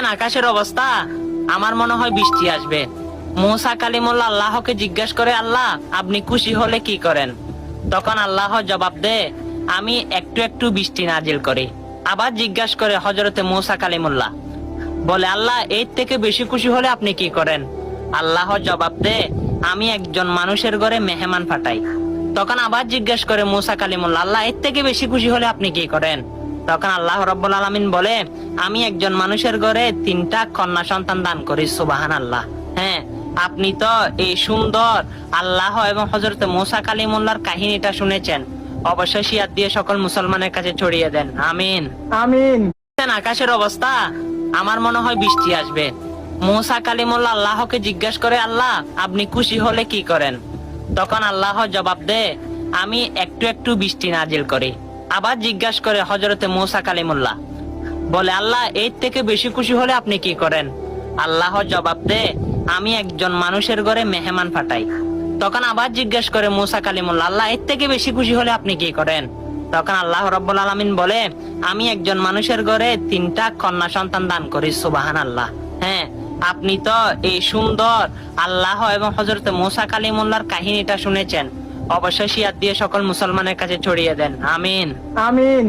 দেখছেন আকাশের অবস্থা, আমার মনে হয় বৃষ্টি আসবে। মুসা কালিমুল্লাহ আল্লাহকে জিজ্ঞাসা করে, আল্লাহ আপনি খুশি হলে কি করেন? তখন আল্লাহ জবাব দে, আমি একটু একটু বৃষ্টি নাজিল করি। আবার জিজ্ঞাসা করে হযরতে মুসা কালিমুল্লাহ, বলে আল্লাহ এর থেকে বেশি খুশি হলে আপনি কি করেন? আল্লাহ জবাব দে, আমি একজন মানুষের ঘরে মেহমান পাঠাই। তখন আবার জিজ্ঞাসা করে মুসা কালিমুল্লাহ, আল্লাহ এর থেকে বেশি খুশি হলে আপনি কি করেন? তখন আল্লাহ রাব্বুল আলামিন বলে, আমি একজন মানুষের ঘরে 3টা কন্যা সন্তান দান করি। সুবহানাল্লাহ। হ্যাঁ, আপনি তো এই সুন্দর আল্লাহ এবং হযরতে মুসা কালিমুল্লাহর কাহিনীটা শুনেছেন। অবশ্যই শিয়ার দিয়ে সকল মুসলমানের কাছে ছড়িয়ে দেন। আমিন আমিন। দেখছেন আকাশের অবস্থা, আমার মনে হয় বৃষ্টি আসবে। মুসা কালিমুল্লাহ আল্লাহকে জিজ্ঞাসা করে, আল্লাহ আপনি খুশি হলে কি করেন? তখন আল্লাহ জবাব দে, আমি একটু একটু বৃষ্টি নাজিল করি। আবার জিজ্ঞাসা করে হযরতে মুসা কালিমুল্লাহ, বলে আল্লাহ এর থেকে বেশি খুশি হলে আপনি কি করেন? আল্লাহ জবাব দে, আমি একজন মানুষের ঘরে মেহমান পাঠাই। তখন আবার জিজ্ঞাসা করে মুসা কালিমুল্লাহ, আল্লাহ এর থেকে বেশি খুশি হলে আপনি কি করেন? তখন আল্লাহ রাব্বুল আলামিন বলে, আমি একজন মানুষের ঘরে 3টা কন্যা সন্তান দান করি। সুবহানাল্লাহ। হ্যাঁ, আপনি তো এই সুন্দর আল্লাহ এবং হযরতে মুসা কালিমুল্লাহর কাহিনীটা শুনেছেন। অবশ্যই শিয়ার দিয়ে সকল মুসলমানের কাছে ছড়িয়ে দেন। আমিন আমিন।